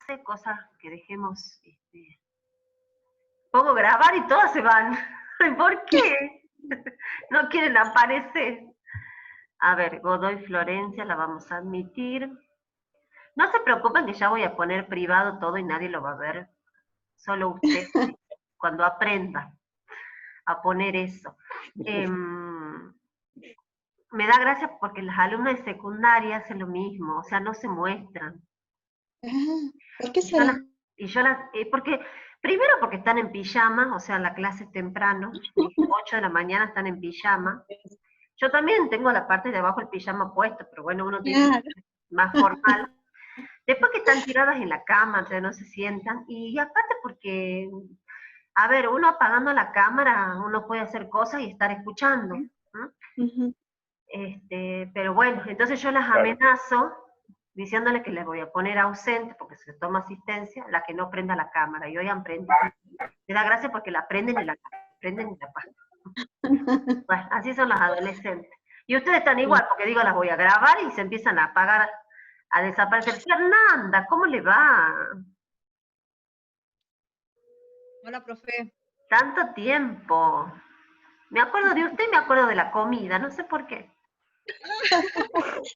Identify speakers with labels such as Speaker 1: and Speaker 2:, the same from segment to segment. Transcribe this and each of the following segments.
Speaker 1: sé, cosas que dejemos, pongo grabar y todas se van. ¿Por qué? No quieren aparecer. A ver, Godoy Florencia la vamos a admitir. No se preocupen que ya voy a poner privado todo y nadie lo va a ver. Solo usted cuando aprenda a poner eso. Me da gracia porque las alumnas de secundaria hacen lo mismo, o sea, no se muestran.
Speaker 2: ¿Por qué
Speaker 1: Y
Speaker 2: será?
Speaker 1: porque, primero porque están en pijama, o sea, la clase es temprano, 8 de la mañana están en pijama. Yo también tengo la parte de abajo el pijama puesto, pero bueno, uno tiene que
Speaker 2: Claro.
Speaker 1: ser más formal. Después que están tiradas en la cama, o sea, no se sientan. Y aparte porque, a ver, uno apagando la cámara, uno puede hacer cosas y estar escuchando. ¿No?
Speaker 2: Ujú.
Speaker 1: Pero bueno, entonces yo las amenazo diciéndole que les voy a poner ausente porque se toma asistencia, la que no prenda la cámara. Y hoy han prendido. Me da gracia porque la prenden y la apagan. Bueno, así son los adolescentes. Y ustedes están igual, porque digo, las voy a grabar y se empiezan a apagar, a desaparecer. Fernanda, ¿cómo le va?
Speaker 3: Hola, profe.
Speaker 1: Tanto tiempo. Me acuerdo de usted y me acuerdo de la comida, no sé por qué.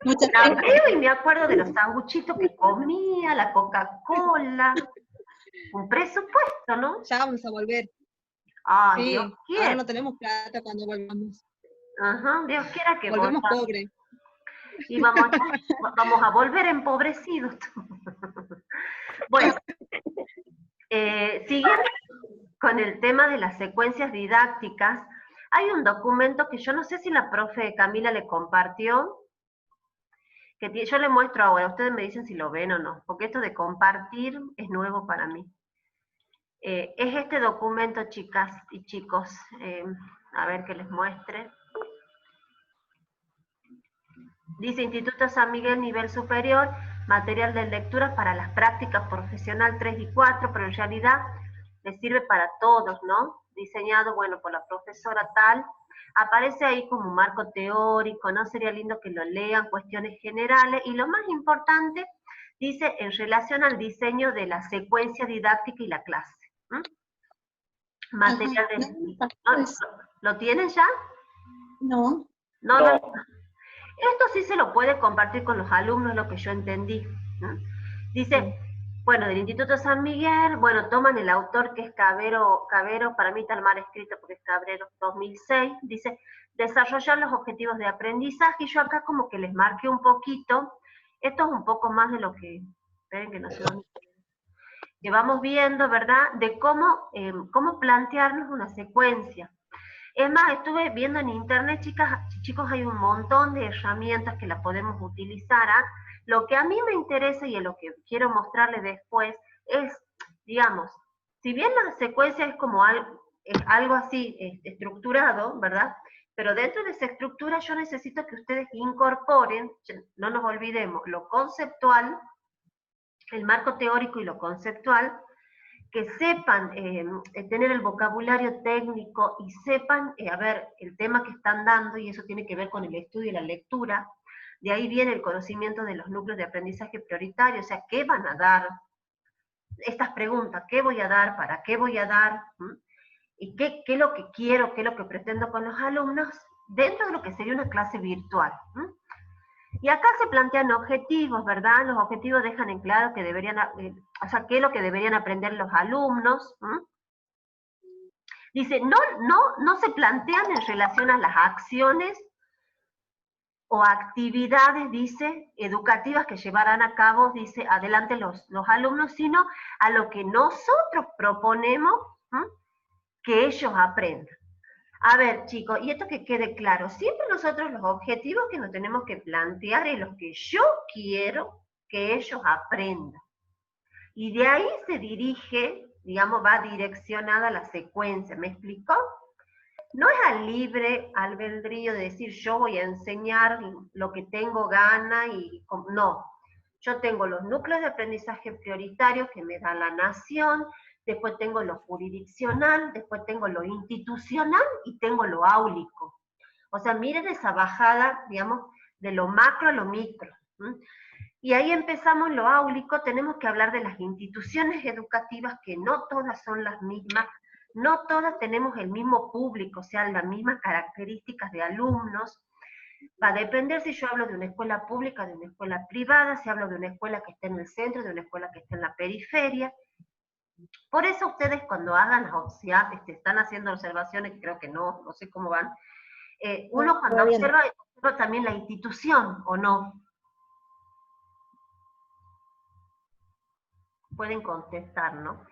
Speaker 2: Muchas
Speaker 1: La
Speaker 2: gracias.
Speaker 1: veo y me acuerdo de los sanguchitos que comía, la Coca-Cola, un presupuesto, ¿no?
Speaker 3: Ya vamos a volver.
Speaker 1: Ay, Dios
Speaker 3: Sí, ahora
Speaker 1: quiera.
Speaker 3: no tenemos plata cuando volvamos.
Speaker 1: Ajá, Dios quiera que
Speaker 3: Volvemos
Speaker 1: volvamos.
Speaker 3: pobres.
Speaker 1: Y vamos a volver empobrecidos. Bueno, siguiendo con el tema de las secuencias didácticas, hay un documento que yo no sé si la profe Camila le compartió, que yo le muestro ahora, ustedes me dicen si lo ven o no, porque esto de compartir es nuevo para mí. Es este documento, chicas y chicos, a ver que les muestre. Dice Instituto San Miguel Nivel Superior, material de lectura para las prácticas profesional 3 y 4, pero en realidad les sirve para todos, ¿no? Diseñado, bueno, por la profesora tal. Aparece ahí como un marco teórico, ¿no? Sería lindo que lo lean, cuestiones generales. Y lo más importante, dice, en relación al diseño de la secuencia didáctica y la clase. Material
Speaker 2: Ajá.
Speaker 1: de...
Speaker 2: No me pasó
Speaker 1: ¿No?
Speaker 2: eso.
Speaker 1: ¿Lo tienen ya?
Speaker 2: No.
Speaker 1: No, no. Esto sí se lo puede compartir con los alumnos, lo que yo entendí. ¿No? Dice, bueno, del Instituto San Miguel, bueno, toman el autor que es Cabero, para mí está mal escrito porque es Cabrero 2006, dice, desarrollar los objetivos de aprendizaje, y yo acá como que les marqué un poquito, esto es un poco más de lo que, esperen que no se van, que vamos viendo, ¿verdad? De cómo plantearnos una secuencia. Es más, estuve viendo en internet, chicos, hay un montón de herramientas que las podemos utilizar. ¿Ah? Lo que a mí me interesa y en lo que quiero mostrarles después es, digamos, si bien la secuencia es como algo así estructurado, ¿verdad? Pero dentro de esa estructura yo necesito que ustedes incorporen, no nos olvidemos, lo conceptual, el marco teórico y lo conceptual, que sepan tener el vocabulario técnico y sepan, a ver, el tema que están dando, y eso tiene que ver con el estudio y la lectura. De ahí viene el conocimiento de los núcleos de aprendizaje prioritario, o sea, ¿qué van a dar? Estas preguntas, ¿qué voy a dar? ¿Para qué voy a dar? ¿Y qué es lo que quiero? ¿Qué es lo que pretendo con los alumnos? Dentro de lo que sería una clase virtual. Y acá se plantean objetivos, ¿verdad? Los objetivos dejan en claro que deberían, o sea, qué es lo que deberían aprender los alumnos. Dice, no se plantean en relación a las acciones o actividades, dice, educativas que llevarán a cabo, dice, adelante los alumnos, sino a lo que nosotros proponemos que ellos aprendan. A ver, chicos, y esto que quede claro, siempre nosotros los objetivos que nos tenemos que plantear es los que yo quiero que ellos aprendan. Y de ahí se dirige, digamos, va direccionada la secuencia, ¿me explicó? No es al libre albedrío de decir yo voy a enseñar lo que tengo gana y no. Yo tengo los núcleos de aprendizaje prioritarios que me da la nación, después tengo lo jurisdiccional, después tengo lo institucional y tengo lo áulico. O sea, miren esa bajada, digamos, de lo macro a lo micro. Y ahí empezamos lo áulico, tenemos que hablar de las instituciones educativas, que no todas son las mismas, no todas tenemos el mismo público, o sea, las mismas características de alumnos. Va a depender si yo hablo de una escuela pública, de una escuela privada, si hablo de una escuela que esté en el centro, de una escuela que esté en la periferia. Por eso ustedes cuando hagan están haciendo observaciones, creo que no sé cómo van, uno cuando observa también la institución, ¿o no? Pueden contestar, ¿no?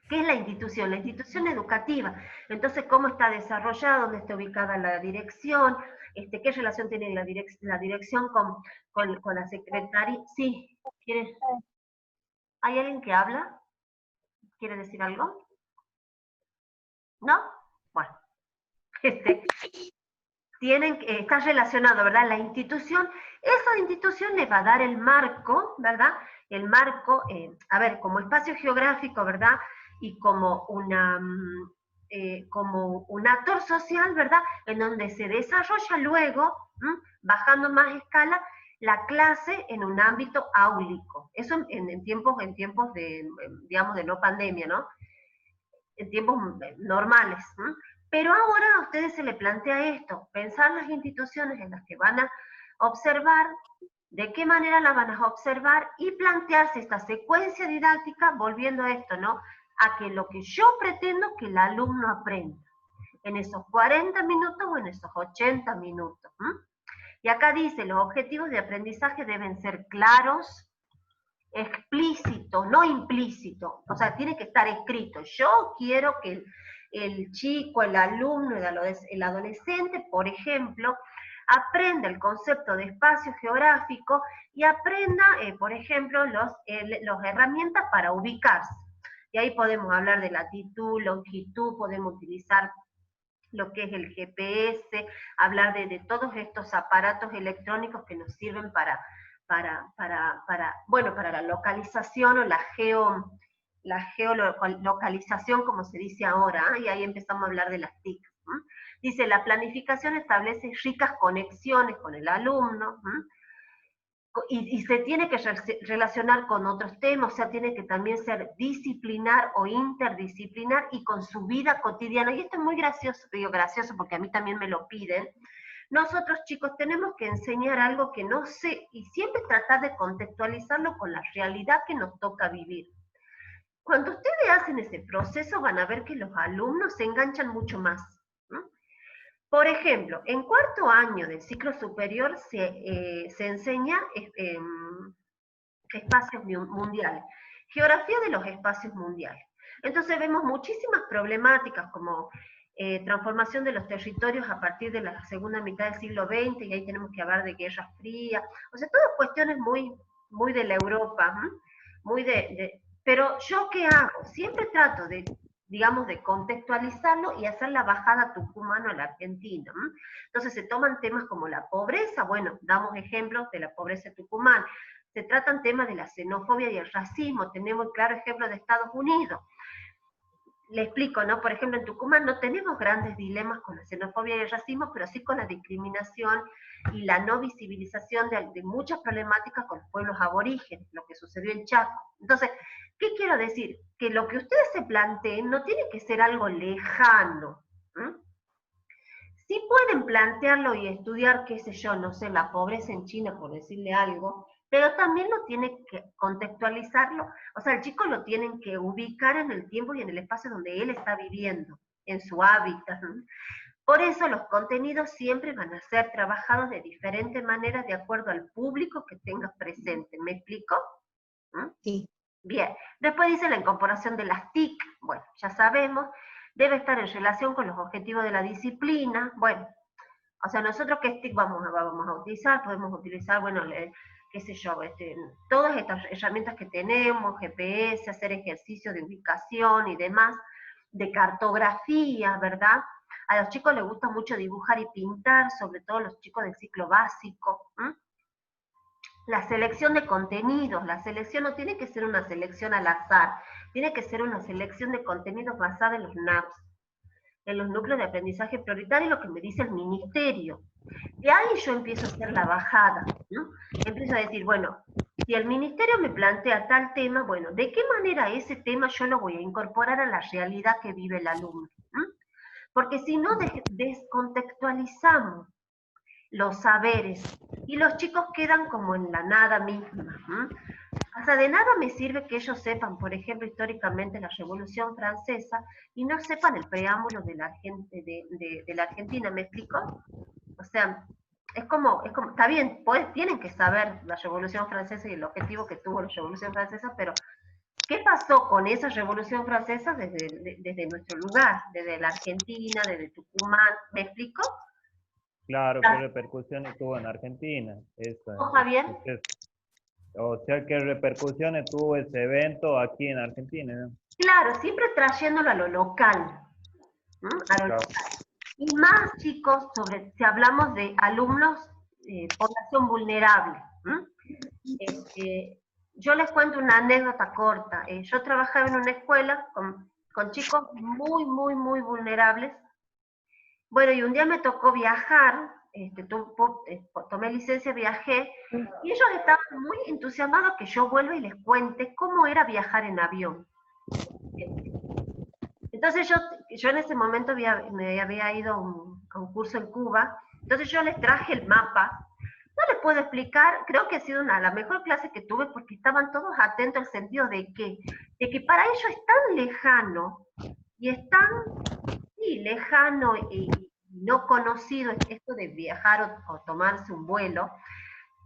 Speaker 1: ¿Qué es la institución? La institución educativa. Entonces, ¿cómo está desarrollada? ¿Dónde está ubicada la dirección? ¿Qué relación tiene la dirección con la secretaria? Sí, ¿hay alguien que habla? ¿Quiere decir algo? ¿No? Bueno, está relacionado, ¿verdad? La institución, esa institución le va a dar el marco, ¿verdad? El marco, como espacio geográfico, ¿verdad? Y como un actor social, ¿verdad? En donde se desarrolla luego, bajando más escala, la clase en un ámbito áulico. Eso en tiempos de, digamos, de no pandemia, ¿no? En tiempos normales. Pero ahora a ustedes se les plantea esto, pensar las instituciones en las que van a observar, de qué manera las van a observar y plantearse esta secuencia didáctica, volviendo a esto, ¿no? A que lo que yo pretendo que el alumno aprenda en esos 40 minutos o en esos 80 minutos. Y acá dice, los objetivos de aprendizaje deben ser claros, explícito, no implícito, o sea, tiene que estar escrito. Yo quiero que el chico, el alumno, el adolescente, por ejemplo, aprenda el concepto de espacio geográfico y aprenda, por ejemplo, las herramientas para ubicarse. Y ahí podemos hablar de latitud, longitud, podemos utilizar lo que es el GPS, hablar de todos estos aparatos electrónicos que nos sirven para la localización o la geolocalización, como se dice ahora, y ahí empezamos a hablar de las TIC. Dice, la planificación establece ricas conexiones con el alumno, y se tiene que relacionar con otros temas, o sea, tiene que también ser disciplinar o interdisciplinar y con su vida cotidiana. Y esto es muy gracioso, digo gracioso porque a mí también me lo piden. Nosotros, chicos, tenemos que enseñar algo que no sé y siempre tratar de contextualizarlo con la realidad que nos toca vivir. Cuando ustedes hacen ese proceso van a ver que los alumnos se enganchan mucho más. Por ejemplo, en cuarto año del ciclo superior se enseña espacios mundiales, geografía de los espacios mundiales. Entonces vemos muchísimas problemáticas como transformación de los territorios a partir de la segunda mitad del siglo XX, y ahí tenemos que hablar de Guerra Fría, o sea, todas cuestiones muy de la Europa, pero ¿yo qué hago? Siempre trato de, digamos, de contextualizarlo y hacer la bajada tucumano a la Argentina. Entonces se toman temas como la pobreza, bueno, damos ejemplos de la pobreza tucumana, se tratan temas de la xenofobia y el racismo, tenemos un claro ejemplo de Estados Unidos. Le explico, ¿no? Por ejemplo, en Tucumán no tenemos grandes dilemas con la xenofobia y el racismo, pero sí con la discriminación y la no visibilización de muchas problemáticas con los pueblos aborígenes, lo que sucedió en Chaco. Entonces, ¿qué quiero decir? Que lo que ustedes se planteen no tiene que ser algo lejano. Sí pueden plantearlo y estudiar, qué sé yo, no sé, la pobreza en China, por decirle algo, pero también lo tienen que contextualizarlo, o sea, el chico lo tienen que ubicar en el tiempo y en el espacio donde él está viviendo, en su hábitat. Por eso los contenidos siempre van a ser trabajados de diferentes maneras de acuerdo al público que tengas presente. ¿Me explico?
Speaker 2: Sí.
Speaker 1: Bien. Después dice la incorporación de las TIC. Bueno, ya sabemos. Debe estar en relación con los objetivos de la disciplina. Bueno, o sea, nosotros qué TIC vamos a utilizar, podemos utilizar, bueno, qué sé yo, todas estas herramientas que tenemos, GPS, hacer ejercicios de ubicación y demás, de cartografía, ¿verdad? A los chicos les gusta mucho dibujar y pintar, sobre todo los chicos del ciclo básico. La selección de contenidos, la selección no tiene que ser una selección al azar, tiene que ser una selección de contenidos basada en los NAPS. en los núcleos de aprendizaje prioritario, lo que me dice el ministerio. De ahí yo empiezo a hacer la bajada, ¿no? Empiezo a decir, bueno, si el ministerio me plantea tal tema, bueno, ¿de qué manera ese tema yo lo voy a incorporar a la realidad que vive el alumno? ¿No? Porque si no descontextualizamos los saberes y los chicos quedan como en la nada misma. ¿No? O sea, de nada me sirve que ellos sepan, por ejemplo, históricamente la Revolución Francesa y no sepan el preámbulo de la Argentina, ¿me explico? O sea, está bien, pues tienen que saber la Revolución Francesa y el objetivo que tuvo la Revolución Francesa, pero ¿qué pasó con esa Revolución Francesa desde nuestro lugar, desde la Argentina, desde Tucumán? ¿Me explico?
Speaker 4: Claro, ¿qué repercusiones tuvo en Argentina?
Speaker 1: ¿No, Javier?
Speaker 4: O sea, ¿qué repercusiones tuvo ese evento aquí en Argentina? ¿No?
Speaker 1: Claro, siempre trayéndolo a lo local. ¿No? A lo
Speaker 4: Claro.
Speaker 1: local. Y más, chicos, si hablamos de alumnos, población vulnerable. Yo les cuento una anécdota corta. Yo trabajaba en una escuela con chicos muy, muy, muy vulnerables. Bueno, y un día me tocó viajar, tomé licencia, viajé, y ellos estaban muy entusiasmados que yo vuelva y les cuente cómo era viajar en avión. Entonces yo en ese momento me había ido a un curso en Cuba, entonces yo les traje el mapa. No les puedo explicar, creo que ha sido la mejor clase que tuve porque estaban todos atentos al sentido de que para ellos es tan lejano y es tan lejano y no conocido esto de viajar o tomarse un vuelo.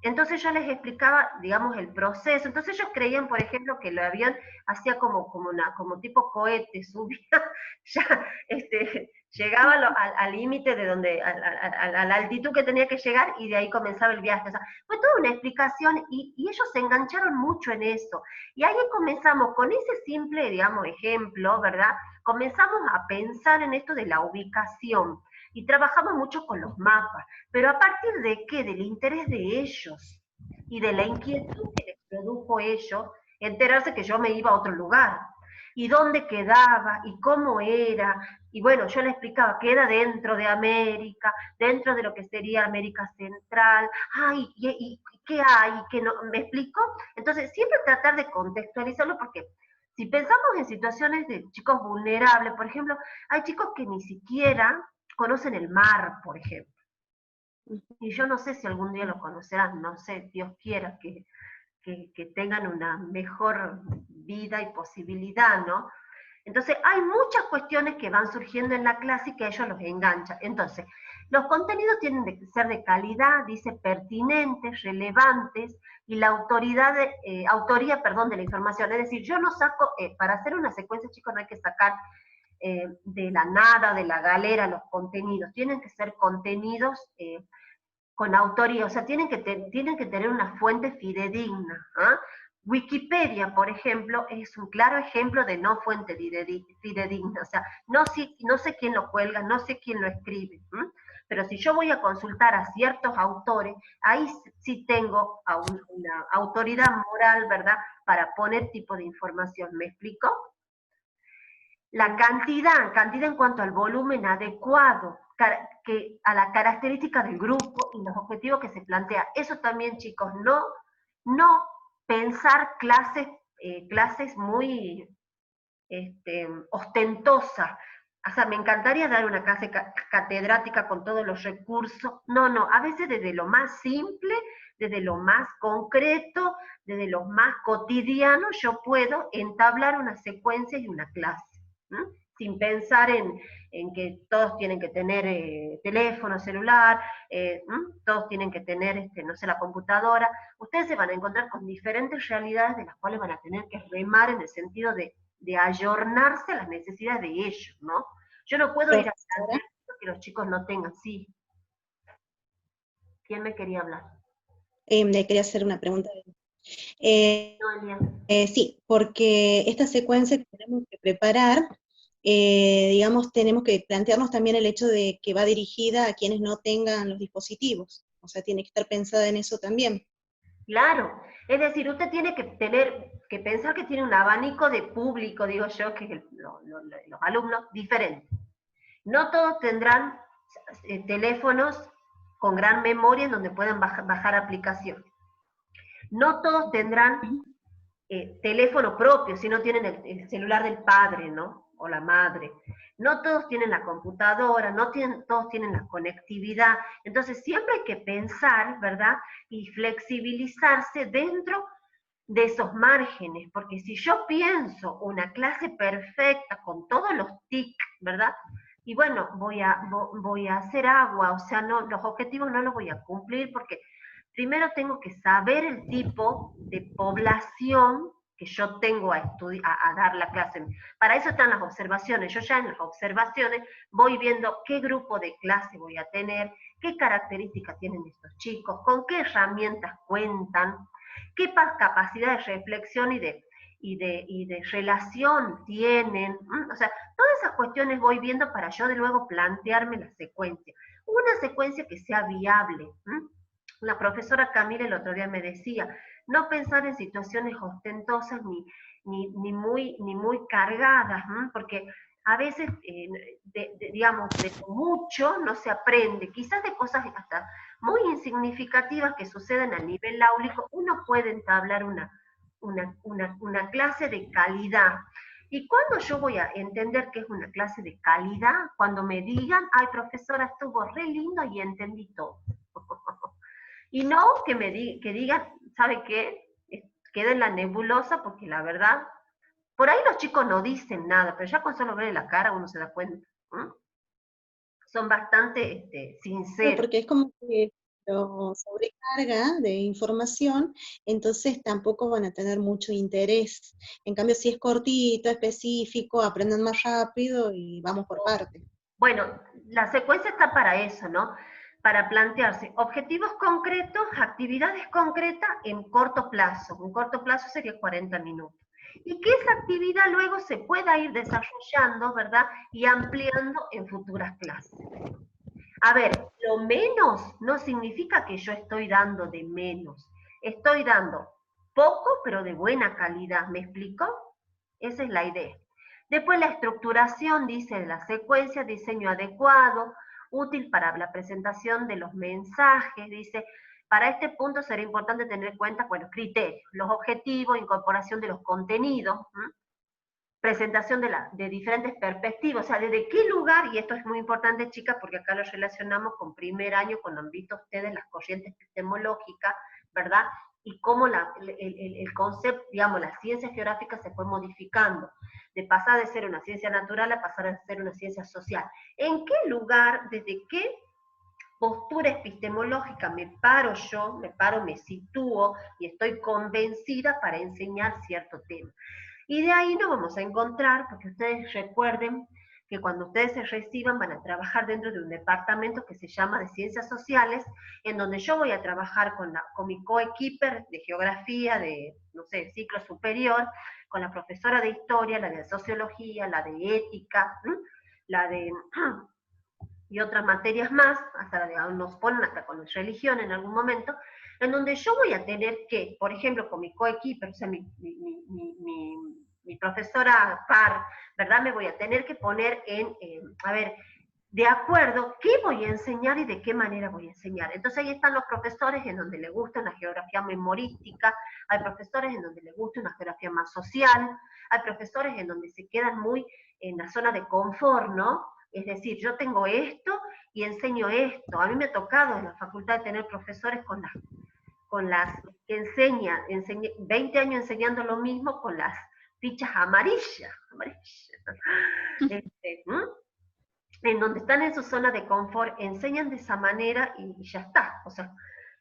Speaker 1: Entonces yo les explicaba, digamos, el proceso. Entonces ellos creían, por ejemplo, que el avión hacía como tipo cohete, subía, ya llegaba al límite de donde, a la altitud que tenía que llegar y de ahí comenzaba el viaje. O sea, fue toda una explicación y ellos se engancharon mucho en eso. Y ahí comenzamos con ese simple, digamos, ejemplo, ¿verdad? Comenzamos a pensar en esto de la ubicación y trabajamos mucho con los mapas. Pero ¿a partir de qué? Del interés de ellos y de la inquietud que les produjo ellos enterarse que yo me iba a otro lugar. Y dónde quedaba, y cómo era. Y bueno, yo le explicaba que era dentro de América, dentro de lo que sería América Central. Ay, ¿y qué hay? ¿Qué no? ¿Me explico? Entonces, siempre tratar de contextualizarlo porque si pensamos en situaciones de chicos vulnerables, por ejemplo, hay chicos que ni siquiera conocen el mar, por ejemplo. Y yo no sé si algún día lo conocerán, no sé, Dios quiera que tengan una mejor vida y posibilidad, ¿no? Entonces, hay muchas cuestiones que van surgiendo en la clase y que a ellos los enganchan. Entonces, los contenidos tienen que ser de calidad, dice, pertinentes, relevantes, y la autoría de la información. Es decir, yo no saco, para hacer una secuencia, chicos, no hay que sacar de la nada, de la galera, los contenidos. Tienen que ser contenidos con autoría, o sea, tienen que tener una fuente fidedigna. ¿Eh? Wikipedia, por ejemplo, es un claro ejemplo de no fuente fidedigna, o sea, no sé quién lo cuelga, no sé quién lo escribe, pero si yo voy a consultar a ciertos autores, ahí sí tengo una autoridad moral, ¿verdad?, para poner tipo de información. ¿Me explico? La cantidad en cuanto al volumen adecuado, que a la característica del grupo y los objetivos que se plantea. Eso también, chicos, no pensar clases muy ostentosas. O sea, me encantaría dar una clase catedrática con todos los recursos. No, a veces desde lo más simple, desde lo más concreto, desde lo más cotidiano, yo puedo entablar una secuencia y una clase. Sin pensar en que todos tienen que tener teléfono celular, todos tienen que tener, no sé, la computadora. Ustedes se van a encontrar con diferentes realidades de las cuales van a tener que remar en el sentido de ayornarse a las necesidades de ellos, ¿no? Yo no puedo ir a plantear que los chicos no tengan, sí. ¿Quién me quería hablar?
Speaker 2: Le quería hacer una pregunta. Sí, porque esta secuencia que tenemos que preparar, digamos, tenemos que plantearnos también el hecho de que va dirigida a quienes no tengan los dispositivos, o sea, tiene que estar pensada en eso también.
Speaker 1: Claro, es decir, usted tiene que pensar que tiene un abanico de público, digo yo, que es los alumnos diferentes. No todos tendrán teléfonos con gran memoria en donde puedan bajar aplicaciones. No todos tendrán teléfono propio si no tienen el celular del padre, ¿no? O la madre. No todos tienen la computadora, todos tienen la conectividad. Entonces siempre hay que pensar, ¿verdad? Y flexibilizarse dentro de esos márgenes, porque si yo pienso una clase perfecta con todos los TIC, ¿verdad? Y bueno, voy a hacer agua, o sea, no, los objetivos no los voy a cumplir porque primero tengo que saber el tipo de población que yo tengo a dar la clase. Para eso están las observaciones. Yo ya en las observaciones voy viendo qué grupo de clase voy a tener, qué características tienen estos chicos, con qué herramientas cuentan, qué capacidad de reflexión y de relación tienen. O sea, todas esas cuestiones voy viendo para yo de luego plantearme la secuencia. Una secuencia que sea viable. La profesora Camila el otro día me decía, no pensar en situaciones ostentosas ni muy cargadas, porque a veces, digamos, de mucho no se aprende, quizás de cosas hasta muy insignificativas que suceden a nivel áulico, uno puede entablar una clase de calidad. ¿Y cuándo yo voy a entender que es una clase de calidad? Cuando me digan, ay, profesora, estuvo re lindo y entendí todo. Y no que digan, ¿sabe qué? Queda en la nebulosa porque la verdad, por ahí los chicos no dicen nada, pero ya con solo ver la cara uno se da cuenta. Son bastante
Speaker 2: Claro,
Speaker 1: sinceros.
Speaker 2: porque es como que lo sobrecarga de información, entonces tampoco van a tener mucho interés. En cambio, si es cortito, específico, aprenden más rápido y vamos por partes.
Speaker 1: Bueno, la secuencia está para eso, ¿no? Para plantearse objetivos concretos, actividades concretas en corto plazo. Un corto plazo sería 40 minutos. Y que esa actividad luego se pueda ir desarrollando, ¿verdad? Y ampliando en futuras clases. A ver, lo menos no significa que yo estoy dando de menos. Estoy dando poco, pero de buena calidad. ¿Me explico? Esa es la idea. Después la estructuración, dice, de la secuencia, diseño adecuado, útil para la presentación de los mensajes, dice, para este punto será importante tener en cuenta, bueno, criterios, los objetivos, incorporación de los contenidos, presentación de diferentes perspectivas, o sea, desde qué lugar, y esto es muy importante, chicas, porque acá lo relacionamos con primer año, cuando han visto ustedes las corrientes epistemológicas, ¿verdad? Y cómo el concepto, digamos, la ciencia geográfica se fue modificando, de pasar de ser una ciencia natural a pasar a ser una ciencia social. ¿En qué lugar, desde qué postura epistemológica me paro, me sitúo y estoy convencida para enseñar cierto tema? Y de ahí nos vamos a encontrar, porque ustedes recuerden que cuando ustedes se reciban van a trabajar dentro de un departamento que se llama de Ciencias Sociales, en donde yo voy a trabajar con mi coequiper de geografía, de, no sé, ciclo superior, con la profesora de historia, la de sociología, la de ética, la de y otras materias más, hasta nos ponen hasta con religión en algún momento, en donde yo voy a tener que, por ejemplo, con mi coequiper, o sea, mi profesora par, ¿verdad? Me voy a tener que poner a ver, de acuerdo, qué voy a enseñar y de qué manera voy a enseñar. Entonces ahí están los profesores en donde les gusta una geografía memorística, hay profesores en donde les gusta una geografía más social, hay profesores en donde se quedan muy en la zona de confort, ¿no? Es decir, yo tengo esto y enseño esto. A mí me ha tocado en la facultad de tener profesores con las que enseñan 20 años enseñando lo mismo con las fichas amarillas. En donde están en su zona de confort, enseñan de esa manera y ya está. O sea,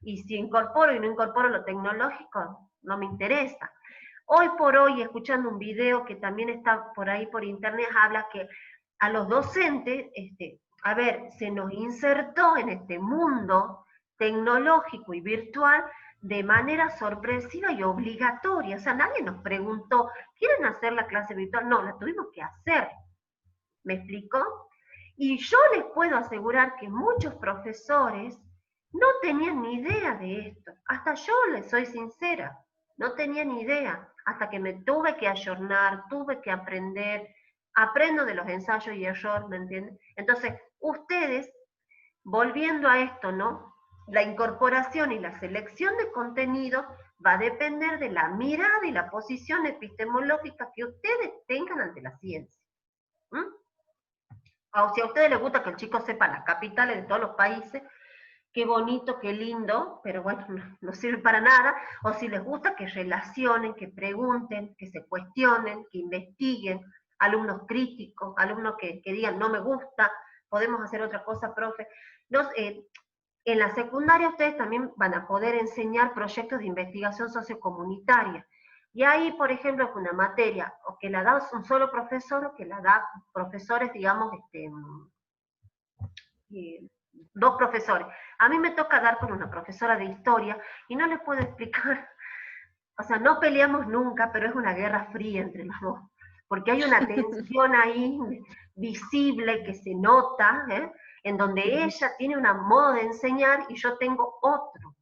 Speaker 1: y si incorporo y no incorporo lo tecnológico, no me interesa. Hoy por hoy, escuchando un video que también está por ahí por internet, habla que a los docentes, a ver, se nos insertó en este mundo tecnológico y virtual de manera sorpresiva y obligatoria. O sea, nadie nos preguntó, ¿quieren hacer la clase virtual? No, la tuvimos que hacer. ¿Me explico? Y yo les puedo asegurar que muchos profesores no tenían ni idea de esto. Hasta yo les soy sincera, no tenía ni idea. Hasta que me tuve que ayornar, tuve que aprender, aprendo de los ensayos y errores, ¿me entienden? Entonces, ustedes, volviendo a esto, ¿no? La incorporación y la selección de contenido va a depender de la mirada y la posición epistemológica que ustedes tengan ante la ciencia. O si a ustedes les gusta que el chico sepa las capitales de todos los países, qué bonito, qué lindo, pero bueno, no sirve para nada. O si les gusta que relacionen, que pregunten, que se cuestionen, que investiguen, alumnos críticos, alumnos que digan no me gusta, podemos hacer otra cosa, profe. En la secundaria ustedes también van a poder enseñar proyectos de investigación sociocomunitaria. Y ahí, por ejemplo, es una materia o que la da un solo profesor o que la da profesores, digamos, dos profesores. A mí me toca dar con una profesora de historia y no les puedo explicar, o sea, no peleamos nunca, pero es una guerra fría entre los dos, porque hay una tensión ahí visible que se nota, en donde ella tiene un modo de enseñar y yo tengo otro,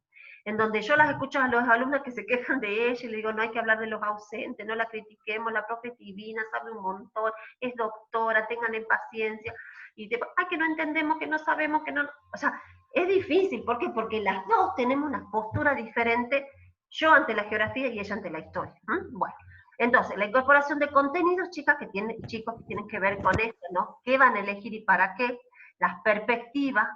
Speaker 1: en donde yo las escucho a los alumnos que se quejan de ella y le digo, no hay que hablar de los ausentes, no la critiquemos, la profe es divina, sabe un montón, es doctora, tengan paciencia, y ay, que no entendemos, que no sabemos, que no, o sea, es difícil, ¿por qué? Porque las dos tenemos una postura diferente, yo ante la geografía y ella ante la historia. Bueno, entonces, la incorporación de contenidos, chicos, que tienen que ver con esto, ¿no? ¿Qué van a elegir y para qué? Las perspectivas.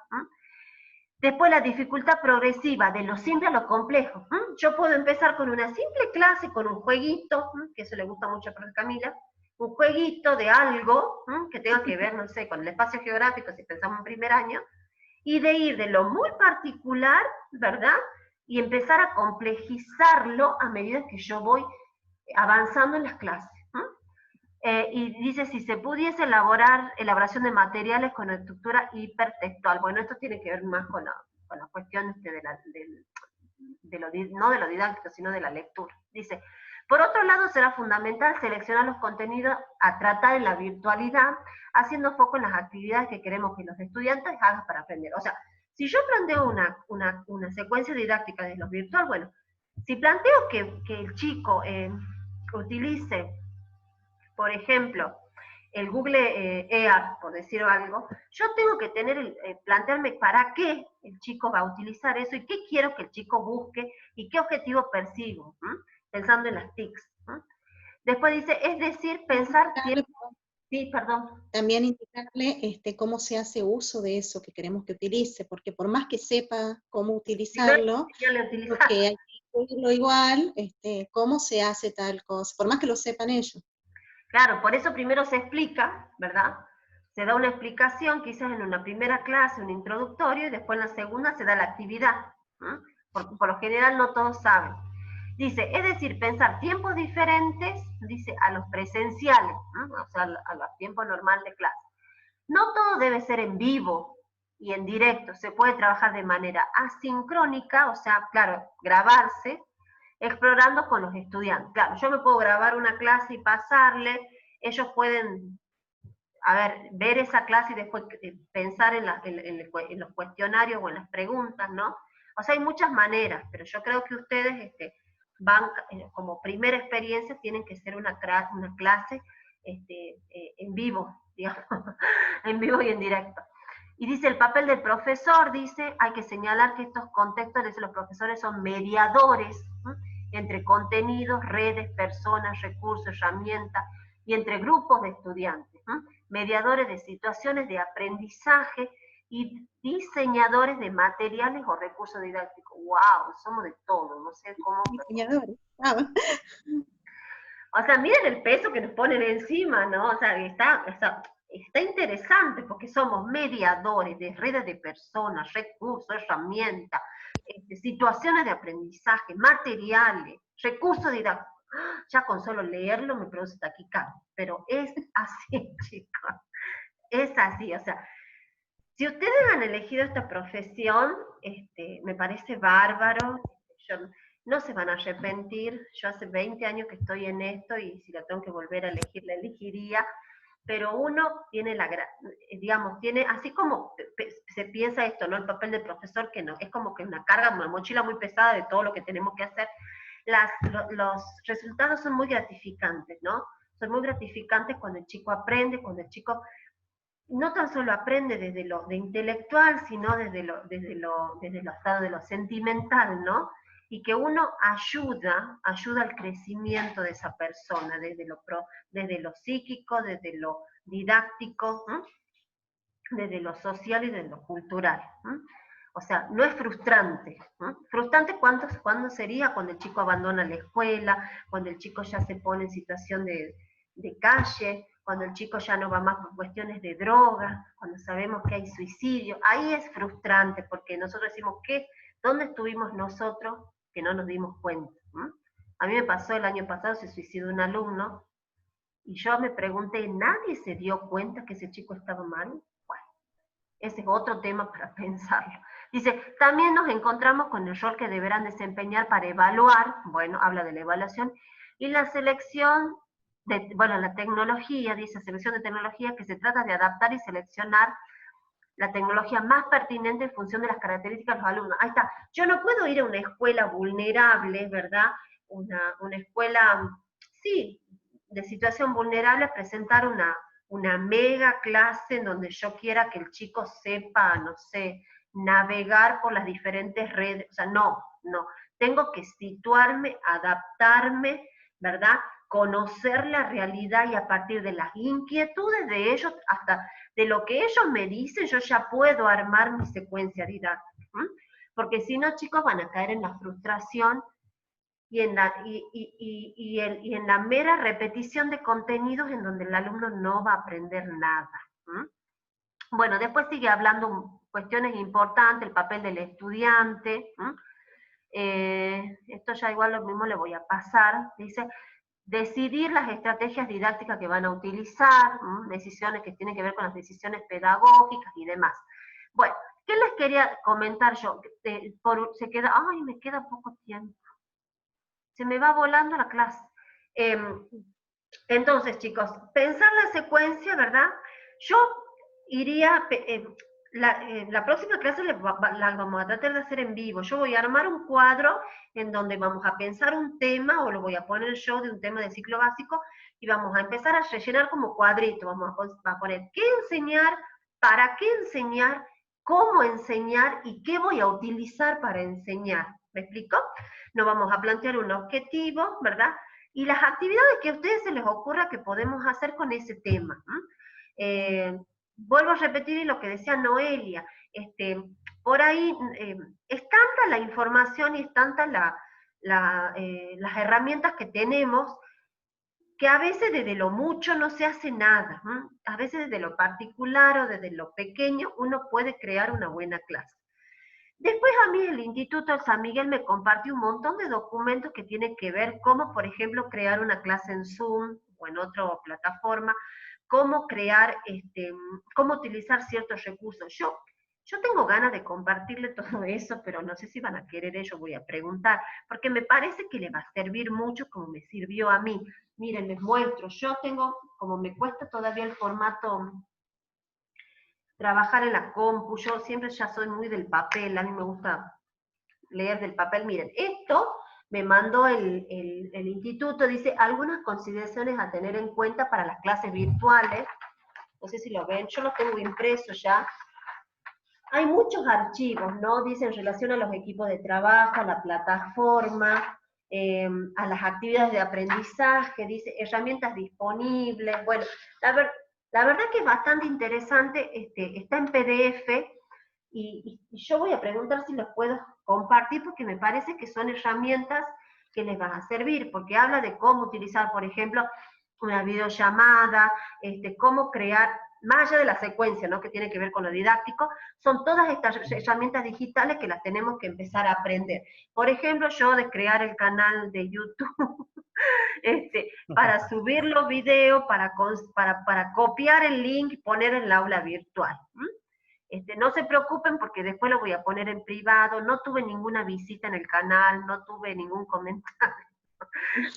Speaker 1: Después, la dificultad progresiva, de lo simple a lo complejo. Yo puedo empezar con una simple clase, con un jueguito, que eso le gusta mucho a profe Camila, un jueguito de algo que tenga que ver, no sé, con el espacio geográfico, si pensamos en primer año, y de ir de lo muy particular, ¿verdad? Y empezar a complejizarlo a medida que yo voy avanzando en las clases. Y dice, si se pudiese elaboración de materiales con estructura hipertextual. Bueno, esto tiene que ver más con la cuestión no de lo didáctico, sino de la lectura. Dice, por otro lado, será fundamental seleccionar los contenidos a tratar en la virtualidad, haciendo foco en las actividades que queremos que los estudiantes hagan para aprender. O sea, si yo planteo una secuencia didáctica de lo virtual, bueno, si planteo que el chico utilice, por ejemplo, el Google EAR, por decir algo, yo tengo que plantearme para qué el chico va a utilizar eso y qué quiero que el chico busque y qué objetivo persigo, pensando en las TICs. Después dice, es decir, pensar tiempo. Sí, perdón.
Speaker 2: También indicarle cómo se hace uso de eso que queremos que utilice, porque por más que sepa cómo utilizarlo, porque hay que incluirlo igual, cómo se hace tal cosa, por más que lo sepan ellos.
Speaker 1: Claro, por eso primero se explica, ¿verdad? Se da una explicación, quizás en una primera clase, un introductorio, y después en la segunda se da la actividad. Porque por lo general no todos saben. Dice, es decir, pensar tiempos diferentes, dice, a los presenciales, o sea, a los tiempos normales de clase. No todo debe ser en vivo y en directo, se puede trabajar de manera asincrónica, o sea, claro, grabarse, explorando con los estudiantes. Claro, yo me puedo grabar una clase y pasarle, ellos pueden, ver esa clase y después pensar en los cuestionarios o en las preguntas, ¿no? O sea, hay muchas maneras, pero yo creo que ustedes van, como primera experiencia, tienen que ser una clase en vivo, digamos, en vivo y en directo. Y dice, el papel del profesor, dice, hay que señalar que estos contextos, dice, los profesores son mediadores entre contenidos, redes, personas, recursos, herramientas, y entre grupos de estudiantes, mediadores de situaciones de aprendizaje y diseñadores de materiales o recursos didácticos. ¡Wow! Somos de todo, no sé cómo...
Speaker 2: Diseñadores.
Speaker 1: O sea, miren el peso que nos ponen encima, ¿no? O sea, está interesante porque somos mediadores de redes de personas, recursos, herramientas, situaciones de aprendizaje, materiales, recursos didácticos. Ya con solo leerlo me produce taquicardia, pero es así, chicos. Es así, o sea, si ustedes han elegido esta profesión, me parece bárbaro, no se van a arrepentir. Yo hace 20 años que estoy en esto y si la tengo que volver a elegir, la elegiría, pero uno tiene tiene, así como se piensa esto, ¿no? El papel del profesor, que no, es como que una carga, una mochila muy pesada de todo lo que tenemos que hacer. Los resultados son muy gratificantes, ¿no? son muy gratificantes cuando el chico aprende, cuando el chico no tan solo aprende desde lo de intelectual, sino desde lo estado de lo sentimental, ¿no? Y que uno ayuda al crecimiento de esa persona, desde lo psíquico, desde lo didáctico, ¿no? Desde lo social y desde lo cultural, ¿no? O sea, no es frustrante, ¿no? Frustrante ¿cuándo sería? Cuando el chico abandona la escuela, cuando el chico ya se pone en situación de calle, cuando el chico ya no va más por cuestiones de droga, cuando sabemos que hay suicidio. Ahí es frustrante, porque nosotros decimos, ¿dónde estuvimos nosotros que no nos dimos cuenta? ¿No? A mí me pasó el año pasado, se suicidó un alumno, y yo me pregunté, ¿nadie se dio cuenta que ese chico estaba mal? Bueno, ese es otro tema para pensarlo. Dice, también nos encontramos con el rol que deberán desempeñar para evaluar, bueno, habla de la evaluación, y la selección, la tecnología, dice selección de tecnología, que se trata de adaptar y seleccionar la tecnología más pertinente en función de las características de los alumnos. Ahí está, yo no puedo ir a una escuela vulnerable, ¿verdad? Una escuela, sí, de situación vulnerable, a presentar una mega clase en donde yo quiera que el chico sepa, no sé, navegar por las diferentes redes, o sea, no, tengo que situarme, adaptarme, ¿verdad? Conocer la realidad, y a partir de las inquietudes de ellos, hasta de lo que ellos me dicen, yo ya puedo armar mi secuencia didáctica, ¿m? Porque si no, chicos, van a caer en la frustración y en la mera repetición de contenidos en donde el alumno no va a aprender nada. ¿M? Bueno, después sigue hablando cuestiones importantes, el papel del estudiante. Esto ya igual lo mismo le voy a pasar. Dice, decidir las estrategias didácticas que van a utilizar, decisiones que tienen que ver con las decisiones pedagógicas y demás. Bueno, ¿qué les quería comentar yo? Me queda poco tiempo. Se me va volando la clase. Entonces, chicos, pensar la secuencia, ¿verdad? Yo iría, la próxima clase la vamos a tratar de hacer en vivo. Yo voy a armar un cuadro en donde vamos a pensar un tema, o lo voy a poner yo de un tema de ciclo básico, y vamos a empezar a rellenar como cuadrito. Vamos a poner qué enseñar, para qué enseñar, cómo enseñar y qué voy a utilizar para enseñar. ¿Me explico? Nos vamos a plantear un objetivo, ¿verdad? Y las actividades que a ustedes se les ocurra que podemos hacer con ese tema. Vuelvo a repetir lo que decía Noelia, por ahí es tanta la información y es tanta las herramientas que tenemos, que a veces desde lo mucho no se hace nada. A veces desde lo particular o desde lo pequeño uno puede crear una buena clase. Después a mí el Instituto San Miguel me compartió un montón de documentos que tienen que ver cómo, por ejemplo, crear una clase en Zoom o en otra plataforma, cómo crear, cómo utilizar ciertos recursos. Yo tengo ganas de compartirle todo eso, pero no sé si van a querer ellos, voy a preguntar, porque me parece que les va a servir mucho como me sirvió a mí. Miren, les muestro, yo tengo, como me cuesta todavía el formato, trabajar en la compu, yo siempre ya soy muy del papel, a mí me gusta leer del papel. Miren, esto me mandó el instituto, dice, algunas consideraciones a tener en cuenta para las clases virtuales. No sé si lo ven, yo los tengo impresos ya. Hay muchos archivos, ¿no? Dice, en relación a los equipos de trabajo, a la plataforma, a las actividades de aprendizaje, dice, herramientas disponibles. Bueno, la verdad que es bastante interesante, está en PDF, y yo voy a preguntar si los puedo compartir, porque me parece que son herramientas que les van a servir, porque habla de cómo utilizar, por ejemplo, una videollamada, cómo crear, más allá de la secuencia, ¿no?, que tiene que ver con lo didáctico, son todas estas herramientas digitales que las tenemos que empezar a aprender. Por ejemplo, yo de crear el canal de YouTube, para subir los videos, para copiar el link y poner en la aula virtual. No se preocupen, porque después lo voy a poner en privado. No tuve ninguna visita en el canal, no tuve ningún comentario.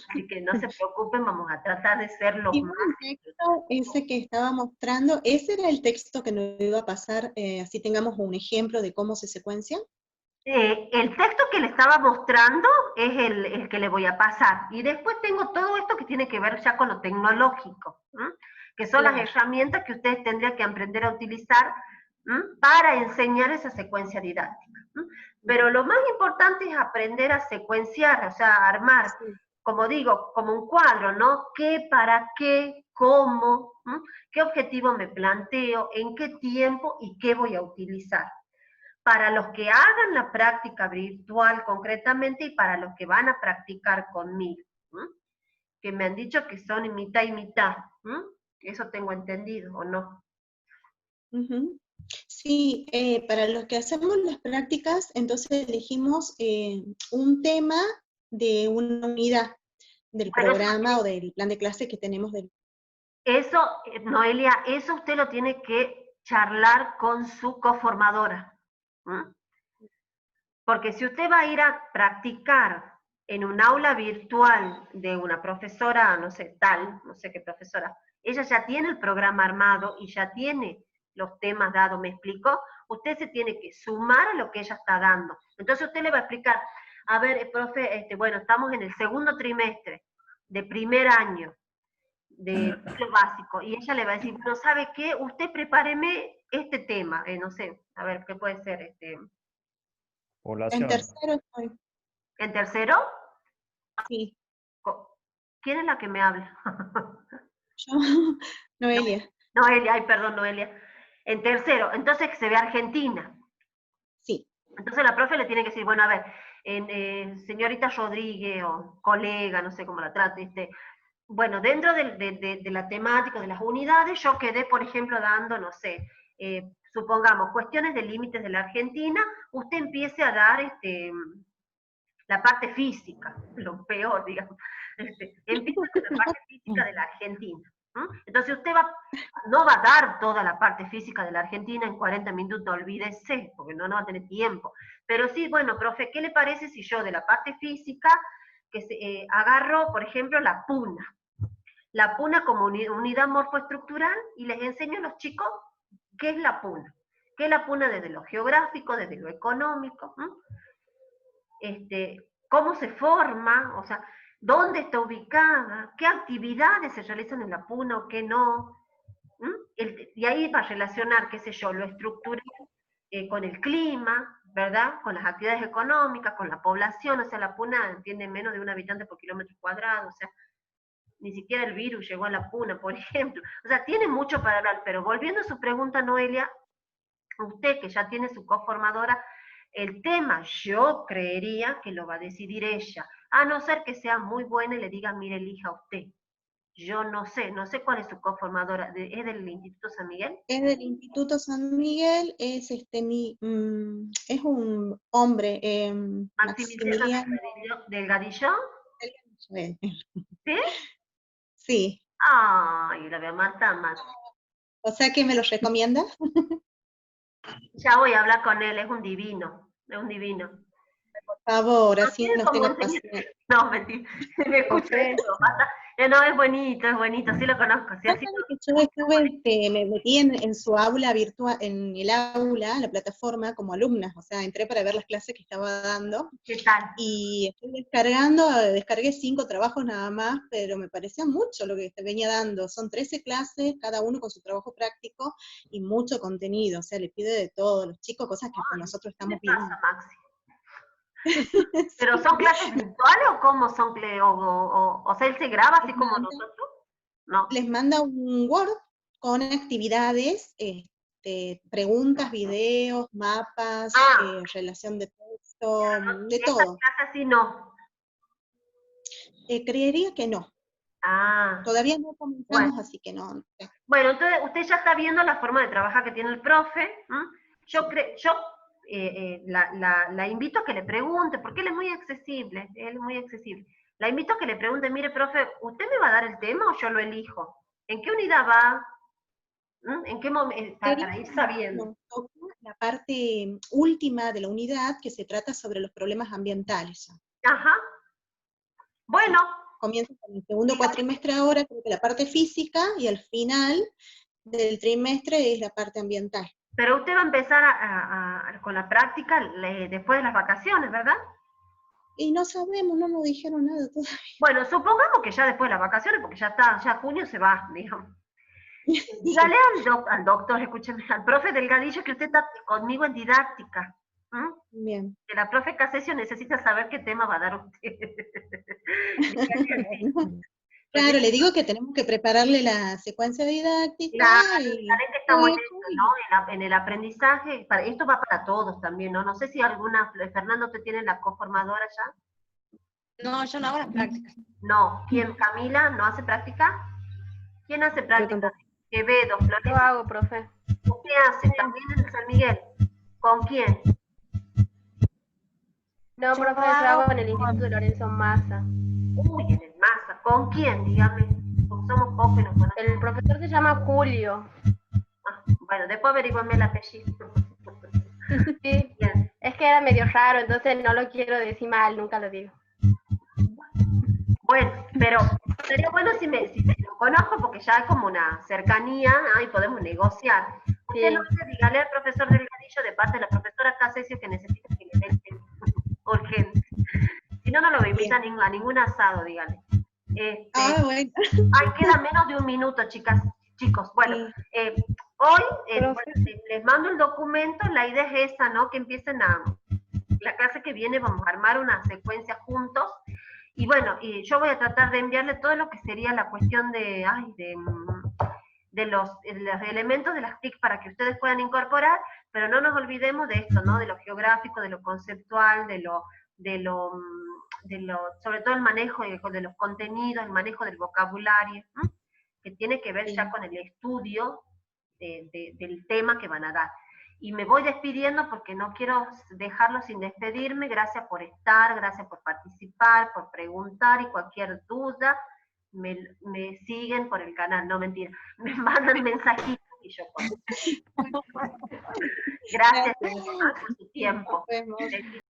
Speaker 1: Así que no se preocupen, vamos a tratar de ser los más...
Speaker 2: El texto ese que estaba mostrando, ¿ese era el texto que nos iba a pasar, así tengamos un ejemplo de cómo se secuencia?
Speaker 1: El texto que le estaba mostrando es el que le voy a pasar. Y después tengo todo esto que tiene que ver ya con lo tecnológico, ¿m? Que son
Speaker 2: Claro.
Speaker 1: las herramientas que ustedes tendrían que aprender a utilizar, ¿m? Para enseñar esa secuencia didáctica. ¿M? Pero lo más importante es aprender a secuenciar, o sea, a armar,
Speaker 2: Sí.
Speaker 1: como digo, como un cuadro, ¿no? ¿Qué, para qué, cómo, ¿m? ¿Qué objetivo me planteo, en qué tiempo y qué voy a utilizar? Para los que hagan la práctica virtual concretamente y para los que van a practicar conmigo, ¿m? Que me han dicho que son mitad y mitad. ¿M? Eso tengo entendido, ¿o no?
Speaker 2: Ujú. Sí, para los que hacemos las prácticas, entonces elegimos un tema de una unidad del
Speaker 1: Bueno,
Speaker 2: programa o del plan de clase que tenemos del...
Speaker 1: eso, Noelia, eso usted lo tiene que charlar con su coformadora. ¿M? Porque si usted va a ir a practicar en un aula virtual de una profesora, no sé, tal, no sé qué profesora, ella ya tiene el programa armado y ya tiene los temas dados, ¿me explico? Usted se tiene que sumar a lo que ella está dando. Entonces usted le va a explicar, a ver, profe, bueno, estamos en el segundo trimestre de primer año de ciclo básico, y ella le va a decir, bueno, ¿sabe qué? Usted prepáreme este tema, no sé, a ver, ¿qué puede ser?
Speaker 2: En
Speaker 4: Población.
Speaker 2: tercero estoy,
Speaker 1: ¿En tercero?
Speaker 2: sí,
Speaker 1: ¿Quién es la que me habla?
Speaker 2: yo, Noelia,
Speaker 1: Noelia, ay, perdón, Noelia. En tercero, entonces que se ve Argentina.
Speaker 2: sí.
Speaker 1: Entonces la profe le tiene que decir, bueno, a ver, señorita Rodríguez o colega, no sé cómo la trate, bueno, dentro de la temática de las unidades, yo quedé, por ejemplo, dando, no sé, supongamos, cuestiones de límites de la Argentina, usted empiece a dar la parte física, lo peor, digamos. Empieza con la parte física de la Argentina. Entonces usted no va a dar toda la parte física de la Argentina en 40 minutos, olvídese, porque no va a tener tiempo. Pero sí, bueno, profe, ¿qué le parece si yo de la parte física agarro, por ejemplo, la puna? La puna como unidad morfoestructural y les enseño a los chicos qué es la puna. ¿Qué es la puna desde lo geográfico, desde lo económico? Cómo se forma, o sea, dónde está ubicada, qué actividades se realizan en la puna o qué no. Y ahí va a relacionar, qué sé yo, lo estructural con el clima, ¿verdad? Con las actividades económicas, con la población, o sea, la puna tiene menos de un habitante por kilómetro cuadrado, o sea, ni siquiera el virus llegó a la puna, por ejemplo. O sea, tiene mucho para hablar, pero volviendo a su pregunta, Noelia, usted que ya tiene su coformadora, el tema yo creería que lo va a decidir ella, a no ser que sea muy buena y le diga, mire, elija usted. Yo no sé cuál es su coformadora, ¿es del Instituto San Miguel?
Speaker 2: Es del Instituto San Miguel, es es un hombre, Maximiliano
Speaker 1: Delgadillo,
Speaker 2: Joel.
Speaker 1: ¿sí?
Speaker 2: Sí,
Speaker 1: Ay, la voy a matar más.
Speaker 2: o sea que me lo recomienda.
Speaker 1: Ya voy a hablar con él, es un divino, es un divino.
Speaker 2: Por favor,
Speaker 1: No
Speaker 2: así
Speaker 1: tiene
Speaker 2: nos
Speaker 1: como
Speaker 2: tenga
Speaker 1: enseñar.
Speaker 2: paciencia.
Speaker 1: No, mentira. Me escucha
Speaker 2: Profe,
Speaker 1: esto. No, es bonito, sí lo conozco. Sí,
Speaker 2: vos
Speaker 1: así
Speaker 2: sabés que yo estuve, me metí en su aula virtual, en el aula, la plataforma, como alumna, o sea, entré para ver las clases que estaba dando,
Speaker 1: ¿qué tal?
Speaker 2: y estoy descargué 5 trabajos nada más, pero me parecía mucho lo que te venía dando. Son 13 clases, cada uno con su trabajo práctico, y mucho contenido, o sea, le pide de todo, los chicos, cosas que hasta nosotros
Speaker 1: ¿Qué le
Speaker 2: estamos viendo.
Speaker 1: pasa, Maxi? ¿Pero son clases virtuales o cómo son? O sea, él se graba así como nosotros? No.
Speaker 2: Les manda un Word con actividades, preguntas, videos, mapas,
Speaker 1: Ah,
Speaker 2: relación de texto, de
Speaker 1: esta
Speaker 2: todo.
Speaker 1: clase sí no.
Speaker 2: Creería que no.
Speaker 1: Ah,
Speaker 2: Todavía no
Speaker 1: bueno.
Speaker 2: comenzamos, así que no.
Speaker 1: Bueno, entonces usted ya está viendo la forma de trabajar que tiene el profe. Yo, la invito a que le pregunte, porque él es muy accesible. La invito a que le pregunte, mire, profe, ¿usted me va a dar el tema o yo lo elijo? ¿En qué unidad va? ¿En qué momento? Para ir sabiendo.
Speaker 2: Nos toca la parte última de la unidad que se trata sobre los problemas ambientales.
Speaker 1: Ajá. Bueno,
Speaker 2: Sí. Comienza con el segundo cuatrimestre ahora, creo que la parte física, y al final del trimestre es la parte ambiental.
Speaker 1: Pero usted va a empezar con la práctica después de las vacaciones, ¿verdad?
Speaker 2: Y no sabemos, no nos dijeron nada todavía.
Speaker 1: Bueno, supongamos que ya después de las vacaciones, porque ya está, ya junio se va, digamos. Dígale al doctor, escúcheme, al profe Delgadillo que usted está conmigo en didáctica. ¿Mm?
Speaker 2: Bien.
Speaker 1: Que la profe Casesio necesita saber qué tema va a dar usted. Dígale así.
Speaker 2: Claro, le digo que tenemos que prepararle la secuencia didáctica
Speaker 1: Claro,
Speaker 2: y
Speaker 1: dígale que estamos en esto, ¿no? En el aprendizaje, esto va para todos también, ¿no? No sé si Fernando, ¿te tiene la coformadora ya?
Speaker 3: No, yo no hago las prácticas.
Speaker 1: No. ¿Quién? ¿Camila no hace práctica? ¿Quién hace práctica?
Speaker 2: tampoco.
Speaker 1: Quevedo,
Speaker 5: Yo
Speaker 1: Florencia.
Speaker 5: hago, profe.
Speaker 1: ¿Usted hace también en San Miguel? ¿Con quién?
Speaker 5: No, profe, yo hago en el Instituto Lorenzo Massa.
Speaker 1: Uy, en el Massa. ¿Con quién? Dígame. Porque somos pocos y nos conocemos.
Speaker 5: El profesor se llama Julio.
Speaker 1: Ah, bueno, después averiguame el apellido.
Speaker 5: Sí,
Speaker 1: Bien.
Speaker 5: es que era medio raro, entonces no lo quiero decir mal, nunca lo digo.
Speaker 1: Bueno, pero sería bueno si lo conozco porque ya hay como una cercanía, ¿no? Y podemos negociar. Usted
Speaker 5: Sí.
Speaker 1: no le dígale al profesor Delgadillo de parte de la profesora Casesio que necesita que le dé el tema urgente. Si no, no lo invita a ningún asado, dígale.
Speaker 2: Bueno.
Speaker 1: Ay, queda menos de un minuto, chicos. Bueno, hoy les mando el documento, la idea es esa, ¿no? Que empiecen la clase que viene vamos a armar una secuencia juntos. Y bueno, y yo voy a tratar de enviarle todo lo que sería la cuestión de los elementos de las TIC para que ustedes puedan incorporar, pero no nos olvidemos de esto, ¿no? De lo geográfico, de lo conceptual, sobre todo el manejo de los contenidos, el manejo del vocabulario, ¿no? Que tiene que ver ya con el estudio del tema que van a dar. Y me voy despidiendo porque no quiero dejarlo sin despedirme. Gracias por estar, gracias por participar, por preguntar, y cualquier duda me siguen por el canal, no mentira, me mandan mensajitos y yo contesto. Gracias por su tiempo.
Speaker 2: Nos vemos.